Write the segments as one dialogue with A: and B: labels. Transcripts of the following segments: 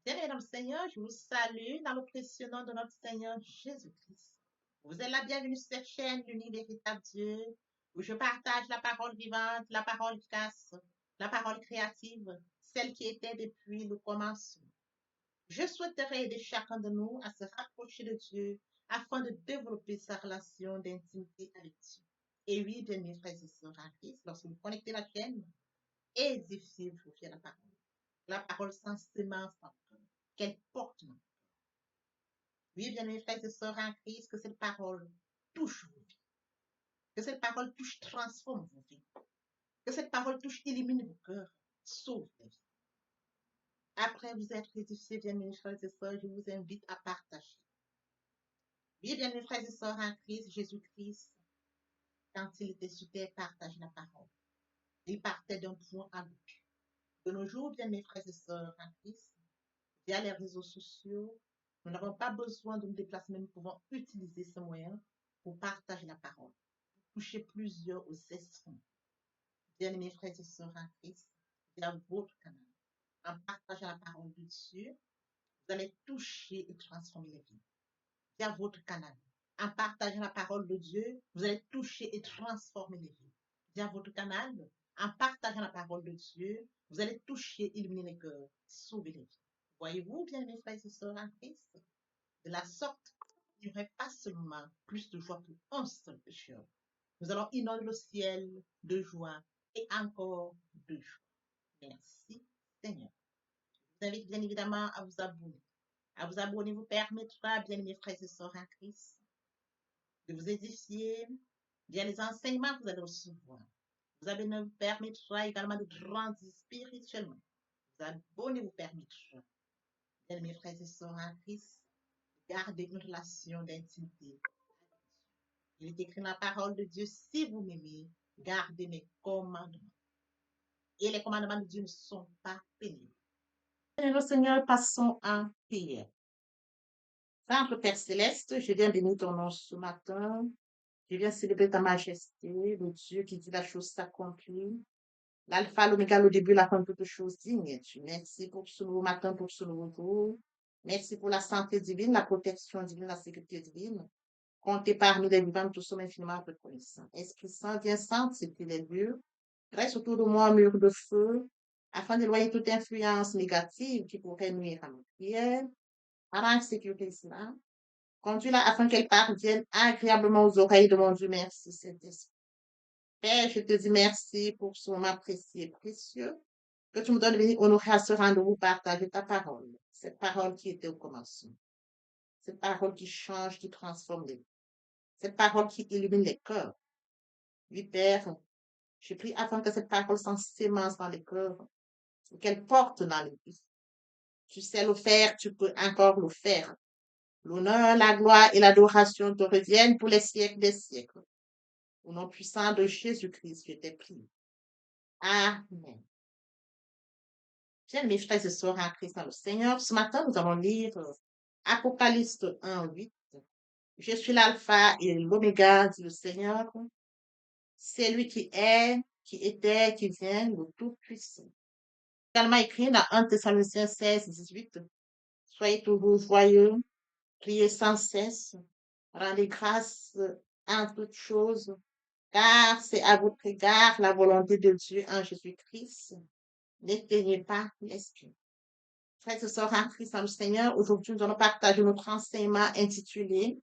A: Bien-aimés dans le Seigneur, je vous salue dans le précieux nom de notre Seigneur Jésus-Christ. Vous êtes la bienvenue sur cette chaîne, l'unique véritable Dieu, où je partage la parole vivante, la parole efficace, la parole créative, celle qui était depuis le commencement. Je souhaiterais aider chacun de nous à se rapprocher de Dieu afin de développer sa relation d'intimité avec Dieu. Et oui, bien-aimés frères et sœurs en Christ, lorsque vous connectez la chaîne, édifiez-vous via la parole. La parole sans sémence dans le cœur, qu'elle porte dans. Oui, bien-aimés frères et sœurs en Christ, que cette parole touche vos vies, que cette parole touche, transforme vos vies, que cette parole touche, illumine vos cœurs, sauve les vies. Après vous être édifiés, bien-aimés frères et sœurs, je vous invite à partager. Oui, bien-aimés frères et sœurs en Christ, Jésus-Christ, quand il était sur terre, partage la parole. Il partait d'un point à l'autre. De nos jours, bien-aimés frères et sœurs en Christ, via les réseaux sociaux, nous n'avons pas besoin de nous déplacer, mais nous pouvons utiliser ce moyen pour partager la parole, pour toucher plusieurs aux esprits. Bien-aimés frères et sœurs en Christ, via votre canal, en partageant la parole de Dieu, vous allez toucher et transformer les vies. Via votre canal, en partageant la parole de Dieu, vous allez toucher et transformer les vies. Via votre canal, en partageant la parole de Dieu, vous allez toucher, illuminer les cœurs, sauver les vies. Voyez-vous, bien mes frères et sœurs en Christ, de la sorte, il n'y aurait pas seulement plus de joie pour un seul pécheur. Nous allons inonder le ciel de joie et encore de joie. Merci, Seigneur. Je vous invite bien évidemment à vous abonner. À vous abonner vous permettra, bien mes frères et sœurs en Christ, de vous édifier via les enseignements que vous allez recevoir. Vous abonner vous permettra également de grandir spirituellement. Vous abonner vous permettra, bien mes frères et sœurs en Christ, garder une relation d'intimité. Il est écrit dans la parole de Dieu, si vous m'aimez, gardez mes commandements. Et les commandements de Dieu ne sont pas pénibles. Seigneur, Seigneur, passons en prière. Saint Père Céleste, je viens bénir ton nom ce matin. Je viens célébrer ta majesté, le Dieu qui dit la chose s'accomplit. L'alpha, l'oméga, le début, la fin de toutes choses digne. Merci pour ce nouveau matin, pour ce nouveau jour. Merci pour la santé divine, la protection divine, la sécurité divine. Comptez parmi les vivants, nous sommes infiniment reconnaissants. Esprit Saint, viens sanctifier les lieux. Reste autour de moi un mur de feu, afin d'éloigner toute influence négative qui pourrait nuire à nos prières. Arrange sécurité cela. Conduis-la afin qu'elle parvienne agréablement aux oreilles de mon Dieu. Merci, Saint-Esprit. Père, je te dis merci pour ce moment précieux et précieux que tu me donnes de venir honorer à ce rendez-vous, partager ta parole. Cette parole qui était au commencement. Cette parole qui change, qui transforme les vies. Cette parole qui illumine les cœurs. Oui, Père, je prie afin que cette parole s'ensémence dans les cœurs, qu'elle porte dans les vies. Tu sais le faire, tu peux encore le faire. L'honneur, la gloire et l'adoration te reviennent pour les siècles des siècles. Au nom puissant de Jésus-Christ, je t'ai prié. Amen. Bien, mes frères et sœurs en Christ dans le Seigneur, ce matin, nous allons lire Apocalypse 1, 8. Je suis l'alpha et l'oméga, dit le Seigneur. C'est lui qui est, qui était, qui vient, le Tout-Puissant. Également écrit dans 1 Thessaloniciens 16, 18. Soyez toujours joyeux, priez sans cesse, rendez grâce en toutes choses, car c'est à votre égard la volonté de Dieu en Jésus-Christ. N'éteignez pas l'esprit. Frères et sœurs en Christ, dans le Seigneur, aujourd'hui, nous allons partager notre enseignement intitulé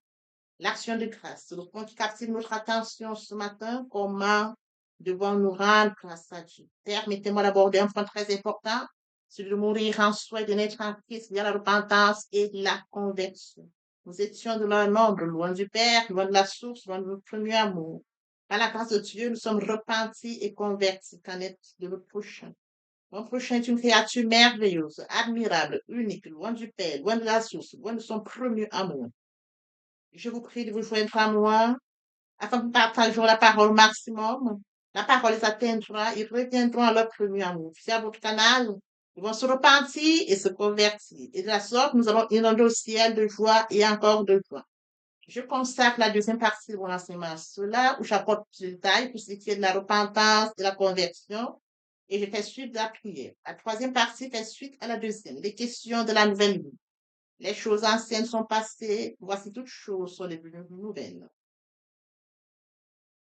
A: L'action de grâce. Le point qui captive notre attention ce matin, comment devons-nous rendre grâce à Dieu? Permettez-moi d'aborder un point très important, celui de mourir en soi et de naître en Christ via la repentance et la conversion. Nous étions de leur nombre, loin du Père, loin de la source, loin de notre premier amour. Par la grâce de Dieu, nous sommes repentis et convertis. Qu'en est de notre prochain? Mon prochain est une créature merveilleuse, admirable, unique, loin du Père, loin de la source, loin de son premier amour. Je vous prie de vous joindre à moi afin que nous partagions la parole au maximum. La parole les atteindra, ils reviendront à leur premier amour. Via votre canal, ils vont se repentir et se convertir. Et de la sorte, nous allons inonder le ciel de joie et encore de joie. Je consacre la deuxième partie de mon enseignement à cela, où j'apporte plus de détails pour ce qui est de la repentance et la conversion. et je fais suite à la prière. La troisième partie fait suite à la deuxième. Les questions de la nouvelle vie. Les choses anciennes sont passées. Voici toutes choses sont devenues nouvelles.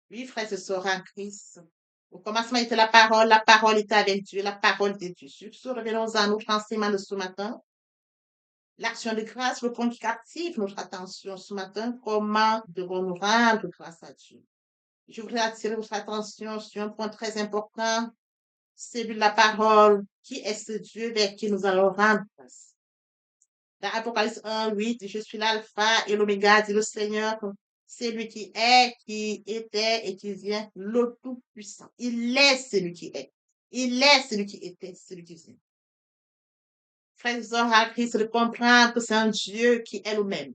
A: Oui, frères et sœurs en Christ. Au commencement était la parole était avec Dieu, la parole était Dieu. Sur ce, revenons à notre enseignement de ce matin. L'action de grâce, le point qui captive notre attention ce matin, comment devons-nous rendre grâce à Dieu? Je voudrais attirer votre attention sur un point très important, celui de la parole. Qui est ce Dieu vers qui nous allons rendre grâce? Dans Apocalypse 1, 8, je suis l'alpha et l'oméga, dit le Seigneur. C'est lui qui est, qui était et qui vient, le Tout-Puissant. Il est celui qui est. Il est celui qui était, celui qui vient. Frères et sœurs à Christ, de comprendre que c'est un Dieu qui est le même.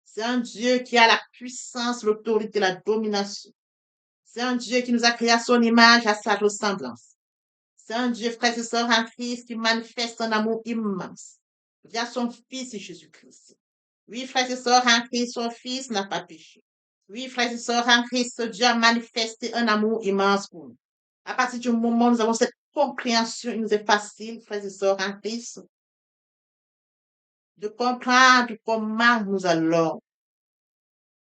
A: C'est un Dieu qui a la puissance, l'autorité, la domination. C'est un Dieu qui nous a créé à son image, à sa ressemblance. C'est un Dieu, frères et sœurs en Christ, qui manifeste un amour immense via son Fils Jésus-Christ. Oui, frères et sœurs en Christ, son Fils n'a pas péché. Oui, frères et sœurs en Christ, Dieu a manifesté un amour immense pour nous. À partir du moment où nous avons cette compréhension, il nous est facile, frères et sœurs en Christ, de comprendre comment nous allons,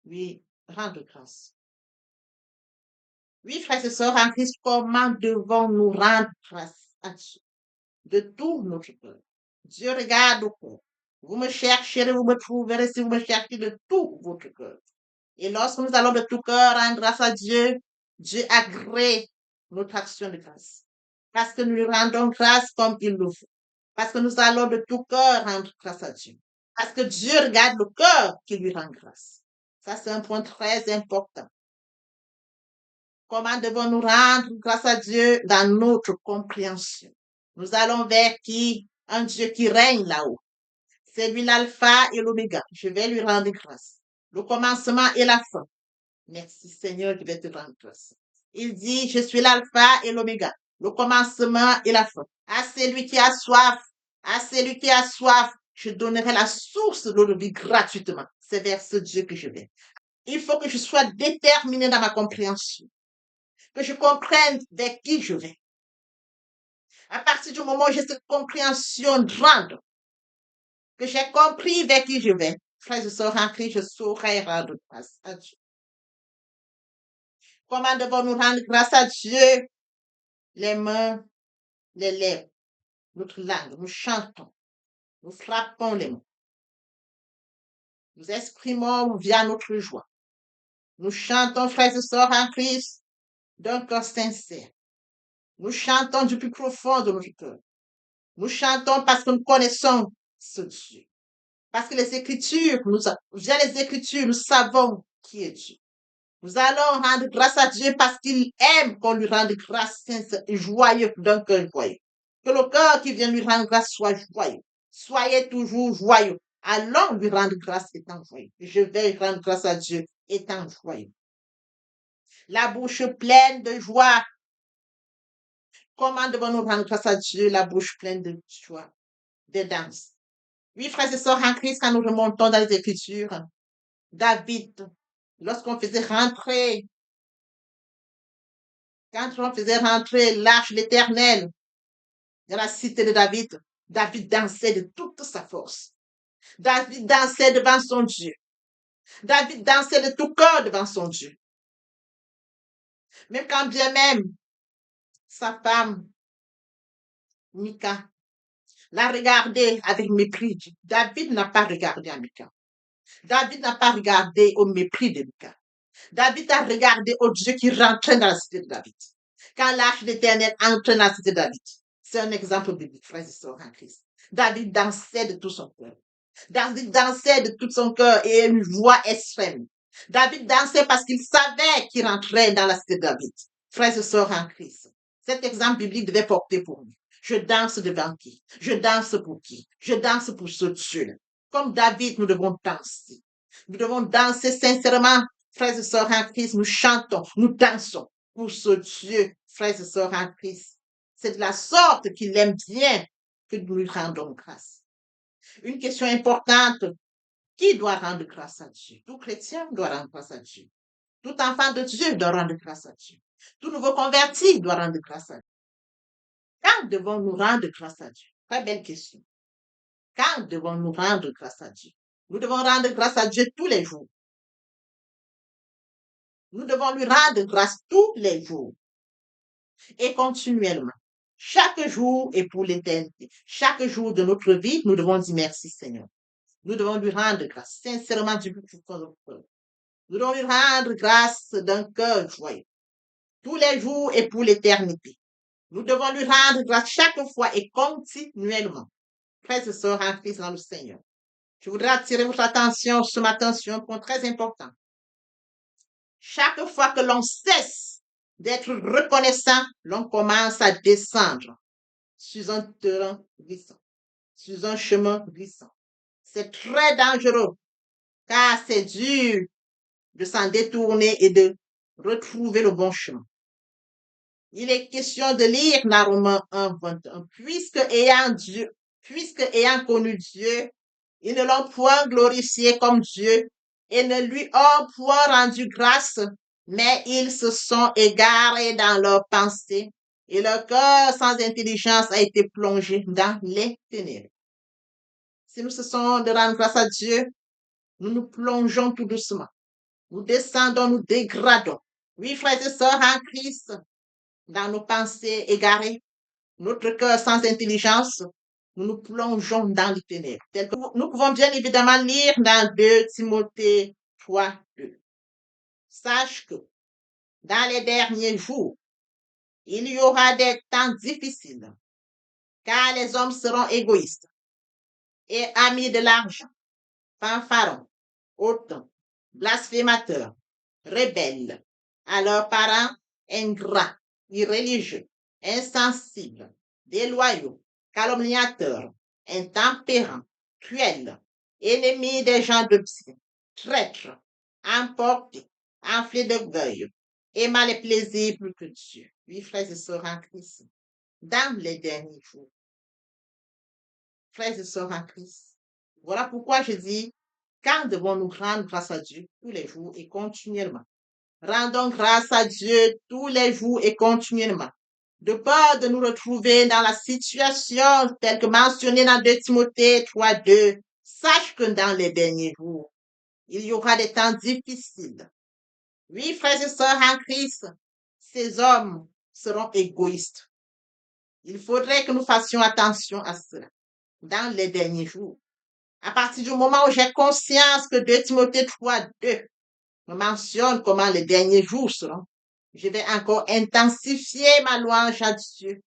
A: oui, rendre grâce. Oui, frères et sœurs en Christ, comment devons-nous rendre grâce à Dieu de tout notre cœur? Dieu regarde au cœur. Vous me chercherez, vous me trouverez si vous me cherchez de tout votre cœur. Et lorsque nous allons de tout cœur rendre grâce à Dieu, Dieu agrée notre action de grâce. Parce que nous lui rendons grâce comme il le faut. Parce que nous allons de tout cœur rendre grâce à Dieu. Parce que Dieu regarde le cœur qui lui rend grâce. Ça, c'est un point très important. Comment devons-nous rendre grâce à Dieu dans notre compréhension? Nous allons vers qui? Un Dieu qui règne là-haut. C'est lui l'alpha et l'oméga. Je vais lui rendre grâce. Le commencement et la fin. Merci Seigneur, je vais te rendre grâce. Il dit, je suis l'alpha et l'oméga. Le commencement et la fin. À celui qui a soif, à celui qui a soif, je donnerai la source de l'eau de vie gratuitement. C'est vers ce Dieu que je vais. Il faut que je sois déterminé dans ma compréhension. Que je comprenne vers qui je vais. À partir du moment où j'ai cette compréhension grande, que j'ai compris vers qui je vais, frère, je serai en Christ, je saurai rendre grâce à Dieu. Comment devons-nous rendre grâce à Dieu? Les mains, les lèvres, notre langue, nous chantons, nous frappons les mains, nous exprimons via notre joie. Nous chantons, frères et sœurs en Christ, d'un cœur sincère. Nous chantons du plus profond de notre cœur. Nous chantons parce que nous connaissons ce Dieu. Parce que les Écritures, via les Écritures, nous savons qui est Dieu. Nous allons rendre grâce à Dieu parce qu'il aime qu'on lui rende grâce sincère et joyeux d'un cœur joyeux. Que le cœur qui vient lui rendre grâce soit joyeux. Soyez toujours joyeux. Allons lui rendre grâce étant joyeux. Je vais rendre grâce à Dieu étant joyeux. La bouche pleine de joie. Comment devons-nous rendre grâce à Dieu, la bouche pleine de joie, de danse? Oui, frères et sœurs en Christ, quand nous remontons dans les Écritures, David, lorsqu'on faisait rentrer, quand on faisait rentrer l'arche de l'Éternel dans la cité de David, David dansait de toute sa force. David dansait devant son Dieu. David dansait de tout cœur devant son Dieu. Même quand bien même sa femme, Mika, l'a regardé avec mépris. David n'a pas regardé à Mika. David n'a pas regardé au mépris de Mika. David a regardé au Dieu qui rentrait dans la cité de David. Quand l'arche d'Éternel entre dans la cité de David, c'est un exemple biblique, frères et sœurs en Christ. David dansait de tout son cœur. David dansait de tout son cœur et une voix extrême. David dansait parce qu'il savait qu'il rentrait dans la cité de David. Frères et sœurs en Christ. Cet exemple biblique devait porter pour nous. Je danse devant qui? Je danse pour qui? Je danse pour ce Dieu. Comme David, nous devons danser. Nous devons danser sincèrement. Frères et sœurs en Christ, nous chantons, nous dansons pour ce Dieu, frères et sœurs en Christ. C'est de la sorte qu'il aime bien que nous lui rendons grâce. Une question importante, qui doit rendre grâce à Dieu? Tout chrétien doit rendre grâce à Dieu. Tout enfant de Dieu doit rendre grâce à Dieu. Tout nouveau converti doit rendre grâce à Dieu. Quand devons-nous rendre grâce à Dieu? Très belle question. Quand devons-nous rendre grâce à Dieu? Nous devons rendre grâce à Dieu tous les jours. Nous devons lui rendre grâce tous les jours et continuellement. Chaque jour est pour l'éternité. Chaque jour de notre vie, nous devons dire merci Seigneur. Nous devons lui rendre grâce sincèrement du plus profond de notre cœur. Nous devons lui rendre grâce d'un cœur joyeux. Tous les jours et pour l'éternité. Nous devons lui rendre grâce chaque fois et continuellement. Frères et sœurs en Christ dans le Seigneur. Je voudrais attirer votre attention ce matin sur un point très important. Chaque fois que l'on cesse d'être reconnaissant, l'on commence à descendre sur un terrain glissant, sur un chemin glissant. C'est très dangereux car c'est dur de s'en détourner et de retrouver le bon chemin. Il est question de lire dans Romains 1, 21. Puisque ayant connu Dieu, ils ne l'ont point glorifié comme Dieu et ne lui ont point rendu grâce, mais ils se sont égarés dans leurs pensées et leur cœur sans intelligence a été plongé dans les ténèbres. Si nous cessons de rendre grâce à Dieu, nous nous plongeons tout doucement. Nous descendons, nous dégradons. Oui, frères et sœurs en Christ, dans nos pensées égarées, notre cœur sans intelligence, nous nous plongeons dans les ténèbres. Nous pouvons bien évidemment lire dans 2 Timothée 3, 2. Sache que dans les derniers jours, il y aura des temps difficiles, car les hommes seront égoïstes et amis de l'argent, fanfarons, hautains, blasphémateurs, rebelles, à leurs parents ingrats, irréligieux, insensibles, déloyaux, calomniateurs, intempérants, cruels, ennemis des gens de bien, traîtres, emportés, enflés d'orgueil, aimant les plaisirs plus que Dieu. Oui, frères et sœurs en Christ, dans les derniers jours, frères et sœurs en Christ. Voilà pourquoi je dis, quand devons-nous rendre grâce à Dieu tous les jours et continuellement? Rendons grâce à Dieu tous les jours et continuellement. De peur de nous retrouver dans la situation telle que mentionnée dans 2 Timothée 3, 2, sache que dans les derniers jours, il y aura des temps difficiles. Oui, frères et sœurs en Christ, ces hommes seront égoïstes. Il faudrait que nous fassions attention à cela dans les derniers jours. À partir du moment où j'ai conscience que 2 Timothée 3, 2 me mentionne comment les derniers jours seront, je vais encore intensifier ma louange à Dieu,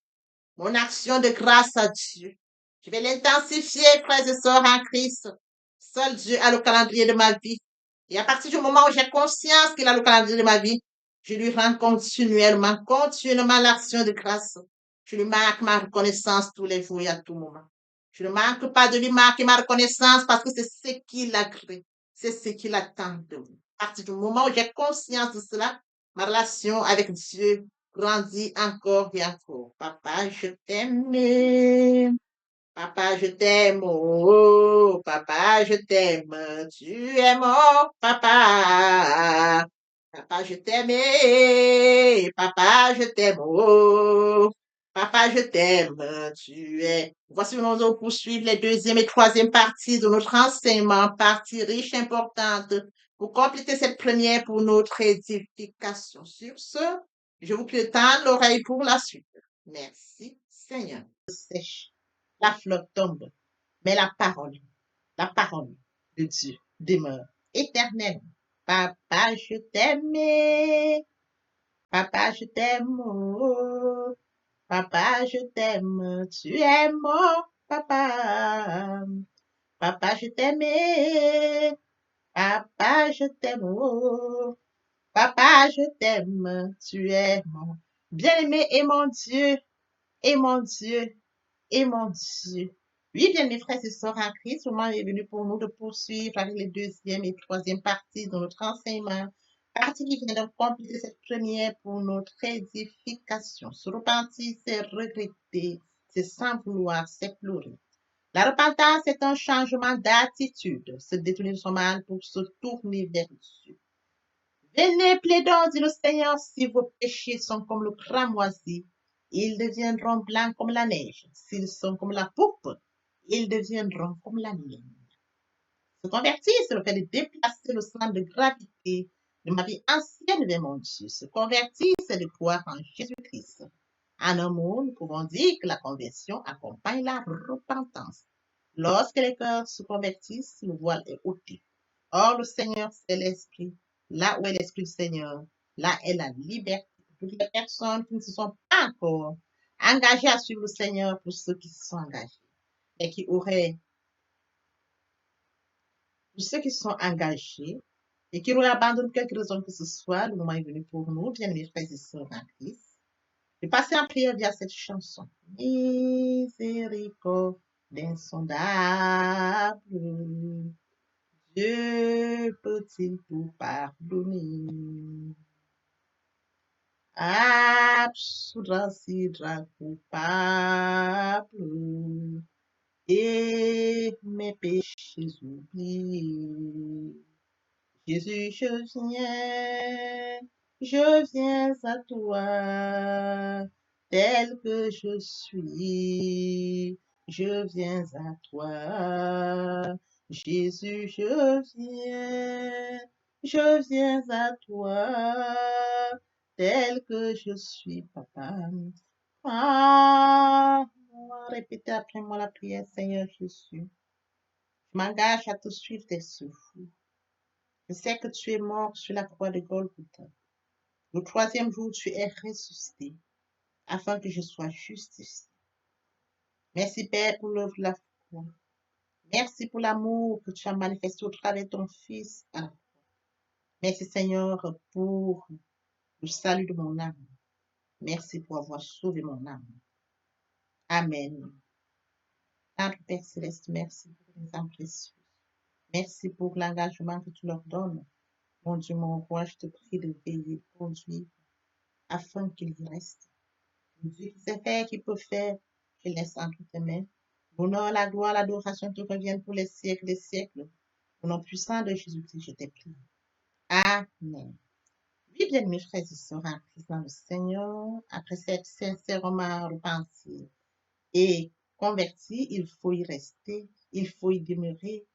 A: mon action de grâce à Dieu. Je vais l'intensifier, frères et sœurs en Christ. Seul Dieu a le calendrier de ma vie. Et à partir du moment où j'ai conscience qu'il a le calendrier de ma vie, je lui rends continuellement l'action de grâce. Je lui marque ma reconnaissance tous les jours et à tout moment. Je ne manque pas de lui marquer ma reconnaissance parce que c'est ce qu'il a créé. C'est ce qu'il attend de moi. À partir du moment où j'ai conscience de cela, ma relation avec Dieu grandit encore et encore. Papa, je t'aime. Papa, je t'aime. Oh, papa, je t'aime. Tu es mon papa. Papa, je t'aime. Papa, je t'aime. Oh, papa, je t'aime. Tu es. Voici, nous allons poursuivre les deuxième et troisième parties de notre enseignement, partie riche, importante, pour compléter cette première pour notre édification. Sur ce, je vous prie de tendre l'oreille pour la suite. Merci, Seigneur. Sèche, la flotte tombe, mais la parole de Dieu demeure éternellement. Papa, je t'aime. Papa, je t'aime. Oh, papa, je t'aime. Tu es mon papa. Papa, je t'aime. Papa, je t'aime. Oh, papa, je t'aime. Tu es mon bien-aimé et mon Dieu. Et mon Dieu. Et mon Dieu. Oui, bien, mes frères et sœurs en Christ, le moment est venu pour nous de poursuivre avec les deuxième et troisième parties de notre enseignement. Partie qui vient de compléter cette première pour notre édification. Se repentir, c'est regretter, c'est sans vouloir, c'est pleurer. La repentance est un changement d'attitude, se détourner de son mal pour se tourner vers Dieu. Venez, plaidons, dit le Seigneur, si vos péchés sont comme le cramoisi, ils deviendront blancs comme la neige. S'ils sont comme la poupe, ils deviendront comme la mienne. Se convertir, c'est le fait de déplacer le centre de gravité de ma vie ancienne vers mon Dieu. Se convertir, c'est de croire en Jésus-Christ. En un mot, nous pouvons dire que la conversion accompagne la repentance. Lorsque les cœurs se convertissent, le voile est ôté. Or, le Seigneur, c'est l'Esprit. Là où est l'Esprit du Seigneur, là est la liberté. Toutes les personnes qui ne se sont pas encore engagées à suivre le Seigneur, pour ceux qui se sont engagés, et qui auraient, pour ceux qui se sont engagés, et qui auraient abandonné quelque raison que ce soit, le moment est venu pour nous, bien-aimés frères et sœurs en Christ, de passer en prière via cette chanson. Miséricorde insondable, Dieu peut-il tout pardonner? Absoudra sidra coupable et mes péchés oubliés. Jésus, je viens à toi, tel que je suis, je viens à toi. Jésus, je viens à toi, tel que je suis, papa. Ah, répétez après moi la prière, Seigneur Jésus. Je m'engage à te suivre tes souffles. Je sais que tu es mort sur la croix de Golgotha. Le troisième jour, tu es ressuscité afin que je sois justifié. Merci, Père, pour l'œuvre de la foi. Merci pour l'amour que tu as manifesté au travers de ton Fils. Merci, Seigneur, pour le salut de mon âme. Merci pour avoir sauvé mon âme. Amen. Notre Père Céleste, merci pour les âmes précieuses. Merci pour l'engagement que tu leur donnes. Mon Dieu, mon roi, je te prie de veiller, de conduire, afin qu'ils y restent. Dieu qui sait faire, qui peut faire, je laisse entre tes mains. L'honneur, la gloire, l'adoration te reviennent pour les siècles des siècles. Au nom puissant de Jésus-Christ, je t'ai pris. Amen. Oui, bien, mes frères et sœurs en Christ dans le Seigneur, après cette sincèrement repentie et converti, il faut y rester, il faut y demeurer.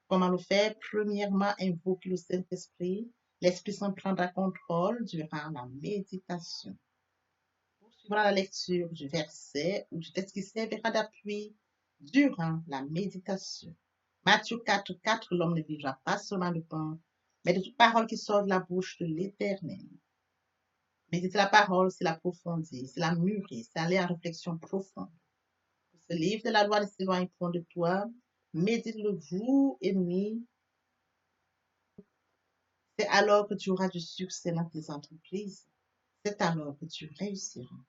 A: Comment le faire? Premièrement, invoquer le Saint-Esprit. L'Esprit Saint prendra contrôle durant la méditation. Poursuivra la lecture du verset ou du texte qui servira d'appui durant la méditation. Matthieu 4, l'homme ne vivra pas seulement de pain, mais de toute parole qui sort de la bouche de l'Éternel. Méditer la parole, c'est l'approfondir, c'est la mûrir, c'est aller en réflexion profonde. Que ce livre de la loi ne s'éloigne point de toi. Médite-le jour et nuit. C'est alors que tu auras du succès dans tes entreprises. C'est alors que tu réussiras.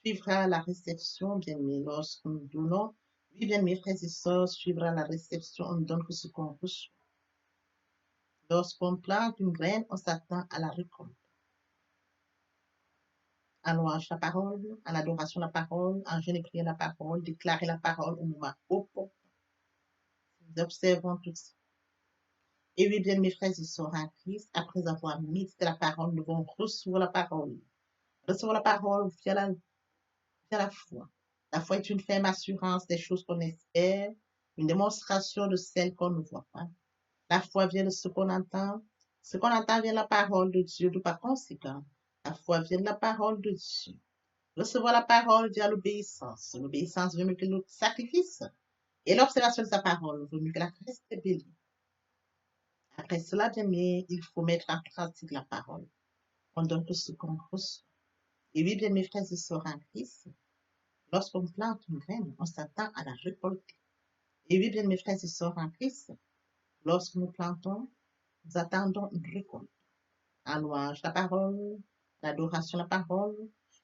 A: Suivra la réception, bien-aimés, lorsque nous donnons. Oui, bien, mes frères et sœurs, suivra la réception, on ne donne que ce qu'on reçoit. Lorsqu'on plante une graine, on s'attend à la récolte. En louange la parole, en adoration la parole, en jeûne et prière la parole, déclarer la parole au moment opportun. Nous observons tout ça. Et oui, bien, mes frères et sœurs en Christ, après avoir médité la parole, nous devons recevoir la parole. Recevoir la parole via la foi. La foi est une ferme assurance des choses qu'on espère, une démonstration de celles qu'on ne voit pas. La foi vient de ce qu'on entend. Ce qu'on entend vient de la parole de Dieu, de par conséquent. La foi vient de la parole de Dieu. Recevoir la parole via l'obéissance. L'obéissance veut mieux que le sacrifice. Et l'observation de sa parole veut mieux que la rébellion. Après cela, bien aimé, il faut mettre en pratique la parole. On donne tout ce qu'on reçoit. Et oui, bien mes frères et sœurs en Christ, lorsqu'on plante une graine, on s'attend à la récolter. Et oui, bien mes frères et sœurs en Christ, lorsque nous plantons, nous attendons une récolte. En louange la parole, l'adoration la parole.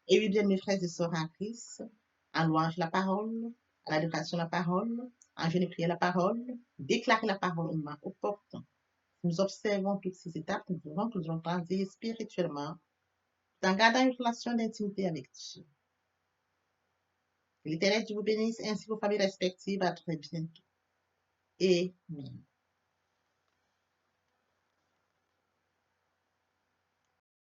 A: Et oui, bien mes frères et sœurs en Christ, en louange la parole, l'adoration la parole, en jeûne et prière la parole, déclarer la parole au moment opportun. Nous observons toutes ces étapes, nous verrons que nous allons grandir spirituellement, tout en gardant une relation d'intimité avec Dieu. Que l'Éternel Dieu vous bénisse ainsi vos familles respectives. À très bientôt. Amen.